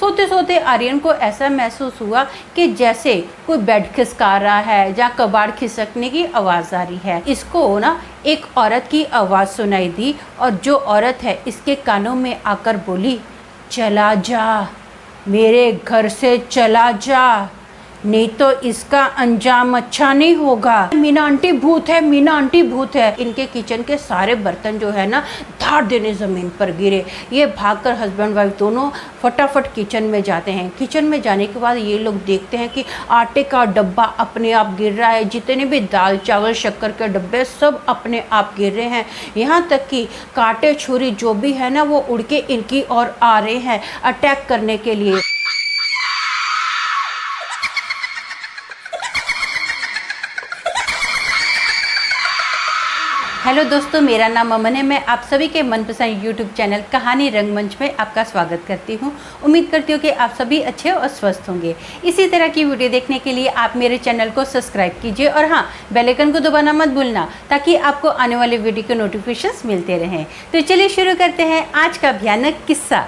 सोते सोते आर्यन को ऐसा महसूस हुआ कि जैसे कोई बेड खिसका रहा है या कबाड़ खिसकने की आवाज़ आ रही है। इसको ना एक औरत की आवाज़ सुनाई दी और जो औरत है इसके कानों में आकर बोली, चला जा, मेरे घर से चला जा, नहीं तो इसका अंजाम अच्छा नहीं होगा। मीना आंटी भूत है, मीना आंटी भूत है। इनके किचन के सारे बर्तन जो है ना धाड़ देने ज़मीन पर गिरे। ये भागकर हस्बैंड वाइफ दोनों फटाफट किचन में जाते हैं। किचन में जाने के बाद ये लोग देखते हैं कि आटे का डब्बा अपने आप गिर रहा है, जितने भी दाल चावल शक्कर के डब्बे सब अपने आप गिर रहे हैं। यहाँ तक कि कांटे छुरी जो भी है ना वो उड़ के इनकी ओर आ रहे हैं अटैक करने के लिए। हेलो दोस्तों, मेरा नाम अमन है। मैं आप सभी के मनपसंद यूट्यूब चैनल कहानी रंगमंच में आपका स्वागत करती हूं। उम्मीद करती हूं कि आप सभी अच्छे और स्वस्थ होंगे। इसी तरह की वीडियो देखने के लिए आप मेरे चैनल को सब्सक्राइब कीजिए और हाँ, बेल आइकन को दबाना मत भूलना ताकि आपको आने वाले वीडियो के नोटिफिकेशंस मिलते रहें। तो चलिए शुरू करते हैं आज का भयानक किस्सा।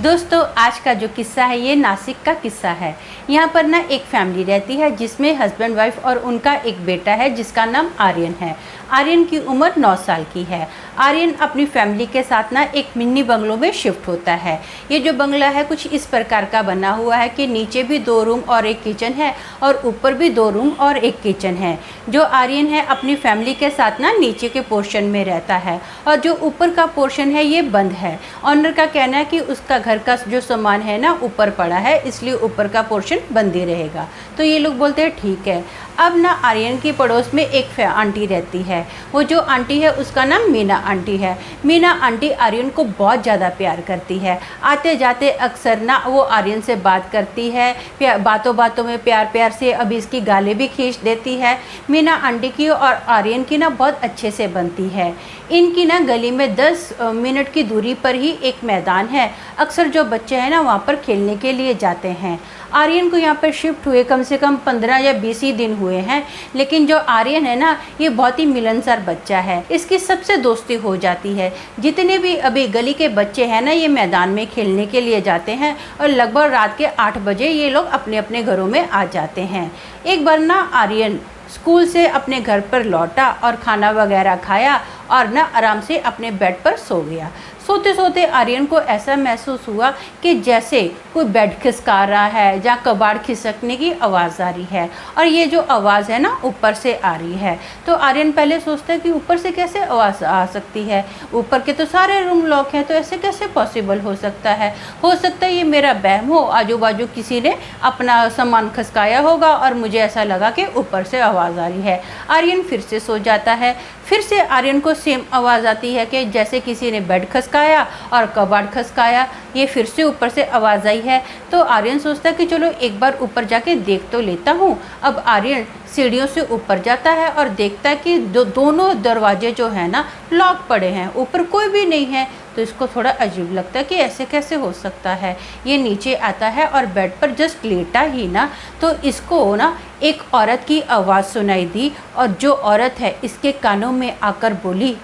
दोस्तों, आज का जो किस्सा है ये नासिक का किस्सा है। यहाँ पर ना एक फैमिली रहती है जिसमें हस्बैंड वाइफ और उनका एक बेटा है जिसका नाम आर्यन है। आर्यन की उम्र 9 साल की है। आर्यन अपनी फैमिली के साथ ना एक मिनी बंगलों में शिफ्ट होता है। ये जो बंगला है कुछ इस प्रकार का बना हुआ है कि नीचे भी 2 रूम और एक किचन है और ऊपर भी 2 रूम और एक किचन है। जो आर्यन है अपनी फैमिली के साथ ना नीचे के पोर्शन में रहता है और जो ऊपर का पोर्शन है ये बंद है। ऑनर का कहना है कि उसका घर का जो सामान है ना ऊपर पड़ा है, इसलिए ऊपर का पोर्शन बंद ही रहेगा। तो ये लोग बोलते हैं ठीक है। अब ना आर्यन की पड़ोस में एक आंटी रहती है। वो जो आंटी है उसका नाम मीना आंटी है। मीना आंटी आर्यन को बहुत ज़्यादा प्यार करती है। आते जाते अक्सर ना वो आर्यन से बात करती है, बातों बातों में प्यार प्यार से अभी इसकी गालें भी खींच देती है। मीना आंटी की और आर्यन की ना बहुत अच्छे से बनती है। इनकी ना गली में 10 मिनट की दूरी पर ही एक मैदान है। अक्सर जो बच्चे हैं ना वहाँ पर खेलने के लिए जाते हैं। आर्यन को यहाँ पर शिफ्ट हुए कम से कम 15 या 20 ही दिन हुए हैं, लेकिन जो आर्यन है ना ये बहुत ही मिलनसार बच्चा है। इसकी सबसे दोस्ती हो जाती है। जितने भी अभी गली के बच्चे हैं ना ये मैदान में खेलने के लिए जाते हैं और लगभग रात के 8 बजे ये लोग अपने अपने घरों में आ जाते हैं। एक बार ना आर्यन स्कूल से अपने घर पर लौटा और खाना वगैरह खाया और ना आराम से अपने बेड पर सो गया। सोते सोते आर्यन को ऐसा महसूस हुआ कि जैसे कोई बेड खिसका रहा है या कबाड़ खिसकने की आवाज़ आ रही है और ये जो आवाज़ है ना ऊपर से आ रही है। तो आर्यन पहले सोचता है कि ऊपर से कैसे आवाज़ आ सकती है, ऊपर के तो सारे रूम लॉक हैं, तो ऐसे कैसे पॉसिबल हो सकता है। हो सकता है ये मेरा वहम हो, आजू बाजू किसी ने अपना सामान खसकाया होगा और मुझे ऐसा लगा कि ऊपर से आवाज़ आ रही है। आर्यन फिर से सो जाता है। फिर से आर्यन को सेम आवाज़ आती है कि जैसे किसी ने बेड खसकाया और कबाड़ खसकाया। ये फिर से ऊपर से आवाज़ आई है। तो आर्यन सोचता है कि चलो एक बार ऊपर जाके देख तो लेता हूँ। अब आर्यन सीढ़ियों से ऊपर जाता है और देखता है कि दोनों दरवाजे जो है ना लॉक पड़े हैं, ऊपर कोई भी नहीं है। तो इसको थोड़ा अजीब लगता है कि ऐसे कैसे हो सकता है। ये नीचे आता है और बेड पर जस्ट लेटा ही ना तो इसको ना एक औरत की आवाज़ सुनाई दी और जो औरत है इसके कानों में आकर बोली,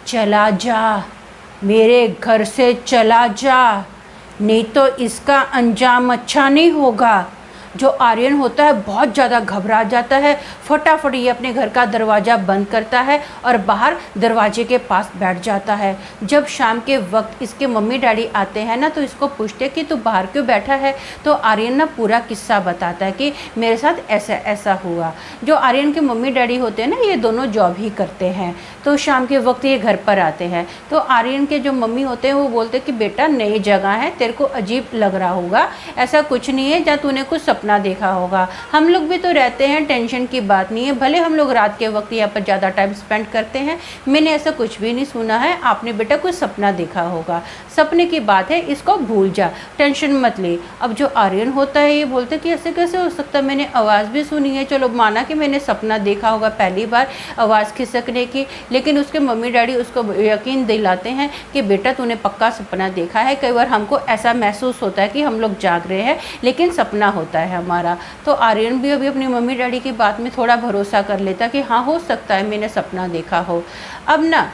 चला जा, मेरे घर से चला जा, नहीं तो इसका अंजाम अच्छा नहीं होगा। जो आर्यन होता है बहुत ज़्यादा घबरा जाता है। फटाफट ये अपने घर का दरवाज़ा बंद करता है और बाहर दरवाजे के पास बैठ जाता है। जब शाम के वक्त इसके मम्मी डैडी आते हैं ना तो इसको पूछते कि तू बाहर क्यों बैठा है। तो आर्यन ना पूरा किस्सा बताता है कि मेरे साथ ऐसा ऐसा हुआ। जो आर्यन के मम्मी डैडी होते हैं ना ये दोनों जॉब ही करते हैं। तो शाम के वक्त ये घर पर आते हैं तो आर्यन के जो मम्मी होते हैं वो बोलते कि बेटा नई जगह है, तेरे को अजीब लग रहा होगा, ऐसा कुछ नहीं है, या तूने कुछ सपना देखा होगा। हम लोग भी तो रहते हैं, टेंशन की बात नहीं है, भले हम लोग रात के वक्त यहाँ पर ज़्यादा टाइम स्पेंड करते हैं, मैंने ऐसा कुछ भी नहीं सुना है, आपने बेटा कुछ सपना देखा होगा, सपने की बात है, इसको भूल जा, टेंशन मत ले। अब जो आर्यन होता है ये बोलते कि ऐसे कैसे हो सकता है, मैंने आवाज़ भी सुनी है, चलो माना कि मैंने सपना देखा होगा पहली बार आवाज़ खिसकने की, लेकिन उसके मम्मी डैडी उसको यकीन दिलाते हैं कि बेटा तूने पक्का सपना देखा है। कई बार हमको ऐसा महसूस होता है कि हम लोग जाग रहे हैं लेकिन सपना होता है हमारा। तो आर्यन भी अभी अपनी मम्मी डैडी की बात में थोड़ा भरोसा कर लेता कि हाँ हो सकता है मैंने सपना देखा हो। अब ना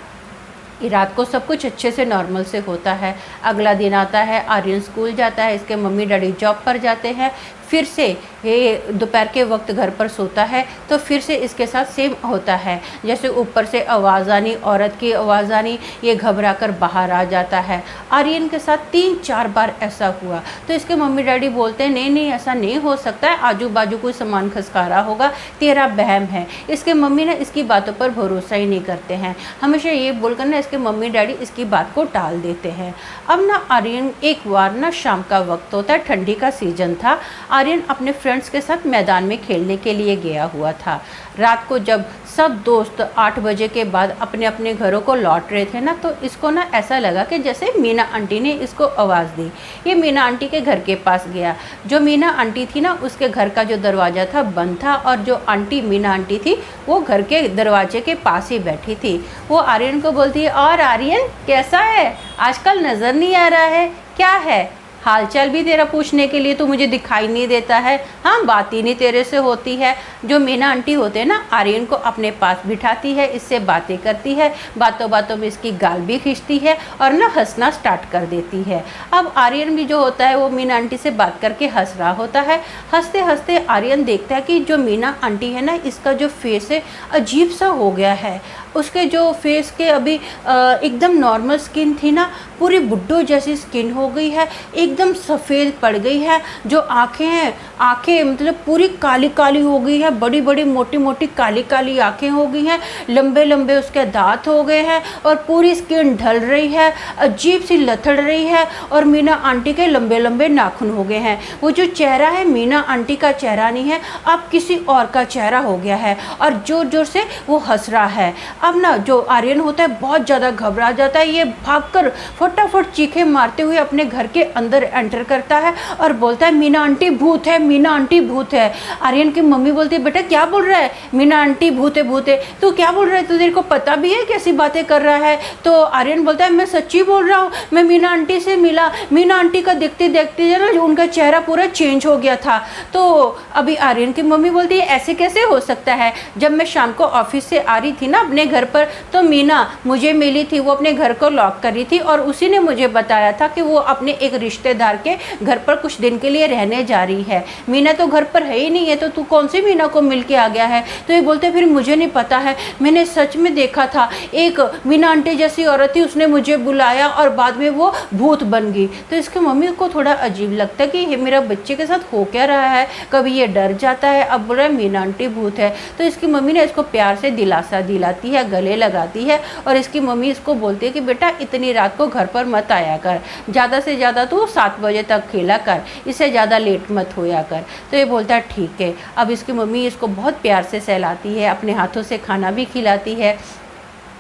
रात को सब कुछ अच्छे से नॉर्मल से होता है। अगला दिन आता है, आर्यन स्कूल जाता है, इसके मम्मी डैडी जॉब पर जाते हैं। फिर से ये दोपहर के वक्त घर पर सोता है तो फिर से इसके साथ सेम होता है। जैसे ऊपर से आवाज़ आनी, औरत की आवाज़ आनी, ये घबरा कर बाहर आ जाता है। आर्यन के साथ 3-4 बार ऐसा हुआ तो इसके मम्मी डैडी बोलते हैं नहीं नहीं ऐसा नहीं हो सकता है, आजू बाजू कोई सामान खसका रहा होगा, तेरा वहम है। इसके मम्मी ना इसकी बातों पर भरोसा ही नहीं करते हैं, हमेशा ये बोलकर ना इसके मम्मी डैडी इसकी बात को टाल देते हैं। अब ना आर्यन एक बार ना शाम का वक्त होता है, ठंडी का सीजन था। आर्यन अपने फ्रेंड्स के साथ मैदान में खेलने के लिए गया हुआ था। रात को जब सब दोस्त 8 बजे के बाद अपने अपने घरों को लौट रहे थे ना, तो इसको ना ऐसा लगा कि जैसे मीना आंटी ने इसको आवाज़ दी। ये मीना आंटी के घर के पास गया। जो मीना आंटी थी ना, उसके घर का जो दरवाज़ा था बंद था और जो आंटी मीना आंटी थी वो घर के दरवाजे के पास ही बैठी थी। वो आर्यन को बोलती है, और आर्यन कैसा है, आजकल नज़र नहीं आ रहा है, क्या है हालचाल भी तेरा पूछने के लिए तो मुझे दिखाई नहीं देता है, हाँ बात ही नहीं तेरे से होती है। जो मीना आंटी होते हैं ना, आर्यन को अपने पास बिठाती है, इससे बातें करती है, बातों बातों में इसकी गाल भी खींचती है और ना हंसना स्टार्ट कर देती है। अब आर्यन भी जो होता है वो मीना आंटी से बात करके हंस रहा होता है। हंसते हंसते आर्यन देखता है कि जो मीना आंटी है ना, इसका जो फेस है अजीब सा हो गया है। उसके जो फेस के अभी एकदम नॉर्मल स्किन थी ना, पूरी बुड्ढो जैसी स्किन हो गई है, एकदम सफ़ेद पड़ गई है। जो आँखें हैं, आँखें मतलब पूरी काली काली हो गई है, बड़ी बड़ी मोटी मोटी काली काली आँखें हो गई हैं, लंबे लंबे उसके दांत हो गए हैं और पूरी स्किन ढल रही है, अजीब सी लथड़ रही है। और मीना आंटी के लंबे लंबे नाखून हो गए हैं। वो जो चेहरा है मीना आंटी का चेहरा नहीं है, अब किसी और का चेहरा हो गया है और ज़ोर ज़ोर से वो हंस रहा है। अब ना जो आर्यन होता है बहुत ज़्यादा घबरा जाता है। ये भागकर फटाफट चीखें मारते हुए अपने घर के अंदर एंटर करता है और बोलता है, मीना आंटी भूत है, मीना आंटी भूत है। आर्यन की मम्मी बोलती है, बेटा क्या बोल रहा है, मीना आंटी भूत है भूत है, तू क्या बोल रहा है, तू तेरे को पता भी है कैसी बातें कर रहा है। तो आर्यन बोलता है, मैं सच्ची बोल रहा हूँ, मैं मीना आंटी से मिला। मीना आंटी का देखते देखते ना उनका चेहरा पूरा चेंज हो गया था। तो अभी आर्यन की मम्मी बोलती है, ऐसे कैसे हो सकता है, जब मैं शाम को ऑफिस से आ रही थी ना अपने घर पर, तो मीना मुझे मिली थी, वो अपने घर को लॉक कर रही थी और उसी ने मुझे बताया था कि वो अपने एक रिश्तेदार के घर पर कुछ दिन के लिए रहने जा रही है। मीना तो घर पर है ही नहीं है, तो तू कौन सी मीना को मिल के आ गया है। तो ये बोलते फिर मुझे नहीं पता है, मैंने सच में देखा था, एक मीना आंटी जैसी औरत थी, उसने मुझे बुलाया और बाद में वो भूत बन गई। तो इसके मम्मी को थोड़ा अजीब लगता है कि ये मेरा बच्चे के साथ हो क्या रहा है। कभी ये डर जाता है, अब बोल रहा है मीना आंटी भूत है। तो इसकी मम्मी ने इसको प्यार से दिलासा दिलाती है, गले लगाती है और इसकी मम्मी इसको बोलती है कि बेटा इतनी रात को घर पर मत आया कर, ज़्यादा से ज़्यादा तू 7 बजे तक खेला कर, इससे ज़्यादा लेट मत होया कर। तो ये बोलता है ठीक है। अब इसकी मम्मी इसको बहुत प्यार से सहलाती है, अपने हाथों से खाना भी खिलाती है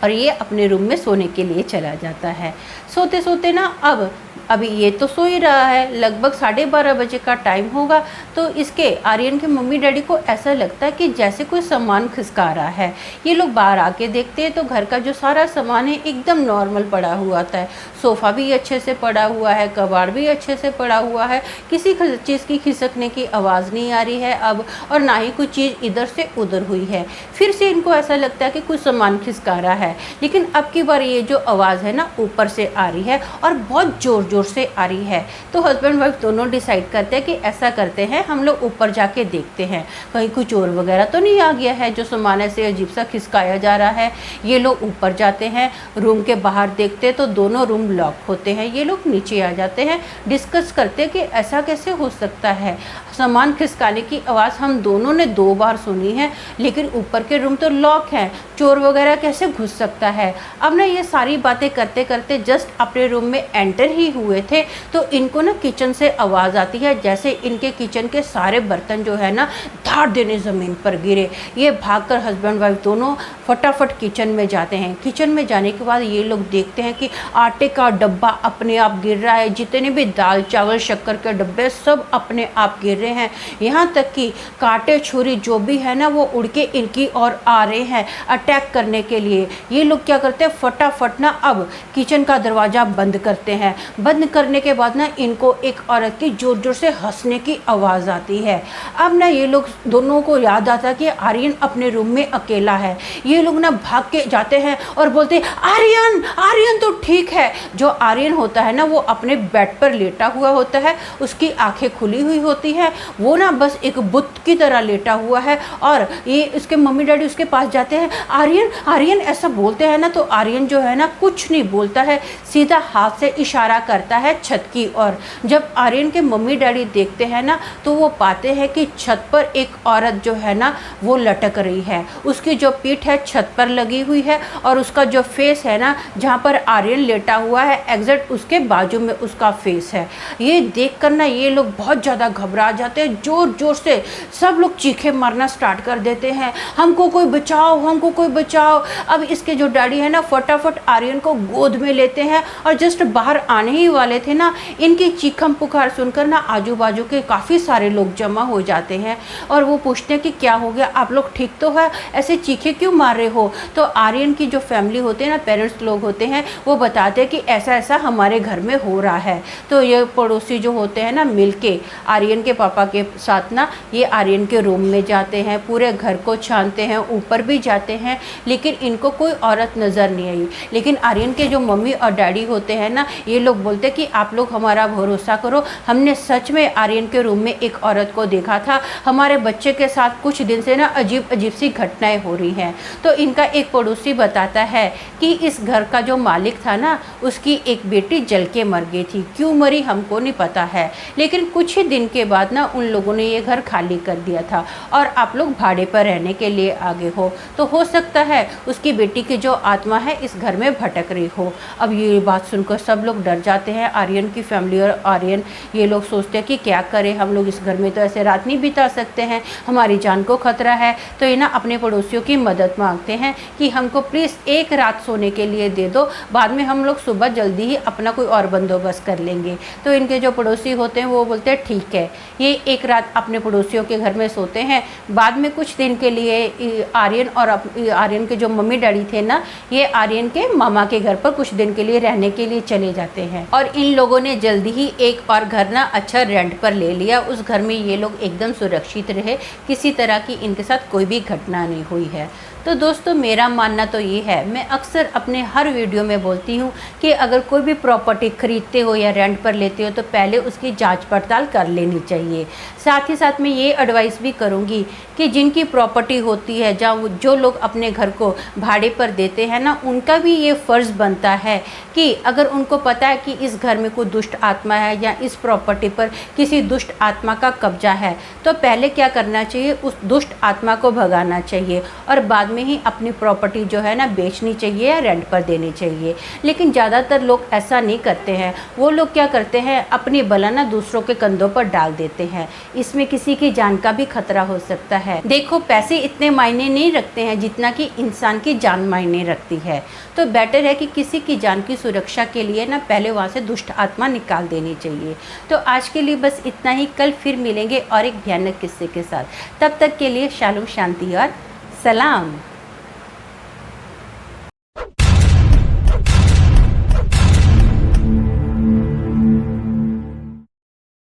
और ये अपने रूम में सोने के लिए चला जाता है। सोते सोते ना अभी ये तो सो ही रहा है, लगभग 12:30 बजे का टाइम होगा। तो इसके आर्यन के मम्मी डैडी को ऐसा लगता है कि जैसे कोई सामान खिसका रहा है। ये लोग बाहर आके देखते हैं तो घर का जो सारा सामान है एकदम नॉर्मल पड़ा हुआ था। सोफ़ा भी अच्छे से पड़ा हुआ है, कबाड़ भी अच्छे से पड़ा हुआ है, किसी चीज़ की खिसकने की आवाज़ नहीं आ रही है अब, और ना ही कोई चीज़ इधर से उधर हुई है। फिर से इनको ऐसा लगता है कि कुछ सामान खिसका रहा है, लेकिन अब की बार ये जो आवाज़ है ना ऊपर से आ रही है और बहुत ज़ोर ज़ोर से आ रही है। तो हस्बैंड वाइफ दोनों डिसाइड करते हैं कि ऐसा करते हैं, हम लोग ऊपर जाके देखते हैं कहीं कोई चोर वगैरह तो नहीं आ गया है जो सामान ऐसे अजीब सा खिसकाया जा रहा है। ये लोग ऊपर जाते हैं, रूम के बाहर देखते तो दोनों रूम लॉक होते हैं। ये लोग नीचे आ जाते हैं, डिस्कस करते कि ऐसा कैसे हो सकता है, सामान खिसकाने की आवाज़ हम दोनों ने 2 बार सुनी है, लेकिन ऊपर के रूम तो लॉक हैं, चोर वगैरह कैसे घुस सकता है। अब ना ये सारी बातें करते करते जस्ट अपने रूम में एंटर ही हुए थे तो इनको ना किचन से आवाज़ आती है, जैसे इनके किचन के सारे बर्तन जो है ना धाड़ देने ज़मीन पर गिरे। ये भागकर हस्बैंड वाइफ दोनों फटाफट किचन में जाते हैं। किचन में जाने के बाद ये लोग देखते हैं कि आटे का डब्बा अपने आप गिर रहा है, जितने भी दाल चावल शक्कर के डब्बे सब अपने आप गिर रहे हैं, यहाँ तक कि कांटे छुरी जो भी है ना वो उड़ के इनकी ओर आ रहे हैं अटैक करने के लिए। ये लोग क्या करते हैं, फटाफट ना अब किचन का दरवाज़ा बंद करते हैं। बंद बंद करने के बाद ना इनको एक औरत की ज़ोर ज़ोर से हंसने की आवाज़ आती है। अब ना ये लोग दोनों को याद आता कि आर्यन अपने रूम में अकेला है। ये लोग ना भाग के जाते हैं और बोलते हैं आर्यन आर्यन तो ठीक है। जो आर्यन होता है ना वो अपने बेड पर लेटा हुआ होता है, उसकी आंखें खुली हुई होती है, वो ना बस एक बुत की तरह लेटा हुआ है। और ये उसके मम्मी डैडी उसके पास जाते हैं, आर्यन आर्यन ऐसा बोलते हैं ना, तो आर्यन जो है ना कुछ नहीं बोलता है, सीधा हाथ से इशारा करता है छत की ओर। जब आर्यन के मम्मी डैडी देखते हैं ना तो वो पाते हैं कि छत पर एक औरत जो है ना वो लटक रही है। उसकी जो पीठ है छत पर लगी हुई है और उसका जो फेस है ना जहाँ पर आर्यन लेटा हुआ है एग्जैक्ट उसके बाजू में उसका फेस है। ये देख कर ना ये लोग बहुत ज़्यादा घबरा जाते हैं, ज़ोर ज़ोर से सब लोग चीखें मारना स्टार्ट कर देते हैं, हमको कोई बचाओ हमको कोई बचाओ। अब इसके जो डैडी है ना फटाफट आर्यन को गोद में लेते हैं और जस्ट बाहर आने ही वाले थे ना इनकी चीखम पुकार सुनकर ना आजू बाजू के काफ़ी सारे लोग जमा हो जाते हैं और वो पूछते हैं कि क्या हो गया, आप लोग ठीक तो है, ऐसे चीखे क्यों मार रहे हो। तो आर्यन की जो फैमिली होते हैं ना, पेरेंट्स लोग होते हैं, वो बताते हैं कि ऐसा ऐसा हमारे घर में हो रहा है। तो ये पड़ोसी जो होते हैं ना मिलके आर्यन के पापा के साथ ना ये आर्यन के रूम में जाते हैं, पूरे घर को छानते हैं, ऊपर भी जाते हैं, लेकिन इनको कोई औरत नज़र नहीं आई। लेकिन आर्यन के जो मम्मी और डैडी होते हैं ना ये लोग बोलते हैं कि आप लोग हमारा भरोसा करो, हमने सच में आर्यन के रूम में एक औरत को देखा था, हमारे बच्चे के साथ कुछ दिन से ना अजीब अजीब सी घटनाएं हो रही हैं। तो इनका एक पड़ोसी बताता है कि इस घर का जो मालिक था ना उसकी एक बेटी जल के मर गई थी, क्यों मरी हमको नहीं पता है, लेकिन कुछ ही दिन के बाद ना उन लोगों ने ये घर खाली कर दिया था और आप लोग भाड़े पर रहने के लिए आगे हो, तो हो सकता है उसकी बेटी की जो आत्मा है इस घर में भटक रही हो। अब ये बात सुनकर सब लोग डर जाते हैं, आर्यन की फैमिली और आर्यन ये लोग सोचते हैं कि क्या करें, हम लोग इस घर में तो ऐसे रात नहीं बिता सकते हैं, हमारी जान को खतरा है। तो ये ना अपने पड़ोसियों की मदद मांगते हैं कि हमको प्लीज़ एक रात सोने के लिए दे दो, बाद में हम लोग सुबह जल्दी ही अपना कोई और बंदोबस्त कर लेंगे। तो इनके जो पड़ोसी होते हैं वो बोलते हैं ठीक है। ये एक रात अपने पड़ोसियों के घर में सोते हैं, बाद में कुछ दिन के लिए आर्यन और आर्यन के जो मम्मी डैडी थे ना ये आर्यन के मामा के घर पर कुछ दिन के लिए रहने के लिए चले जाते हैं। और इन लोगों ने जल्दी ही एक और घर ना अच्छा रेंट पर ले लिया, उस घर में ये लोग एकदम सुरक्षित रहे, किसी तरह की इनके साथ कोई भी घटना नहीं हुई है। तो दोस्तों मेरा मानना तो ये है, मैं अक्सर अपने हर वीडियो में बोलती हूँ कि अगर कोई भी प्रॉपर्टी खरीदते हो या रेंट पर लेते हो तो पहले उसकी जांच पड़ताल कर लेनी चाहिए। साथ ही साथ मैं ये एडवाइस भी करूँगी कि जिनकी प्रॉपर्टी होती है जहाँ जो लोग अपने घर को भाड़े पर देते हैं ना उनका भी ये फ़र्ज़ बनता है कि अगर उनको पता है कि इस घर में कोई दुष्ट आत्मा है या इस प्रॉपर्टी पर किसी दुष्ट आत्मा का कब्जा है तो पहले क्या करना चाहिए, उस दुष्ट आत्मा को भगाना चाहिए और बाद में ही अपनी प्रॉपर्टी जो है ना बेचनी चाहिए या रेंट पर देनी चाहिए। लेकिन ज़्यादातर लोग ऐसा नहीं करते हैं, वो लोग क्या करते हैं अपनी बला ना दूसरों के कंधों पर डाल देते हैं, इसमें किसी की जान का भी खतरा हो सकता है। देखो पैसे इतने मायने नहीं रखते हैं जितना कि इंसान की जान मायने रखती है, तो बेटर है कि किसी की जान की सुरक्षा के लिए ना पहले वहाँ से दुष्ट आत्मा निकाल देनी चाहिए। तो आज के लिए बस इतना ही, कल फिर मिलेंगे और एक भयानक किस्से के साथ। तब तक के लिए शालोम, शांति और सलाम।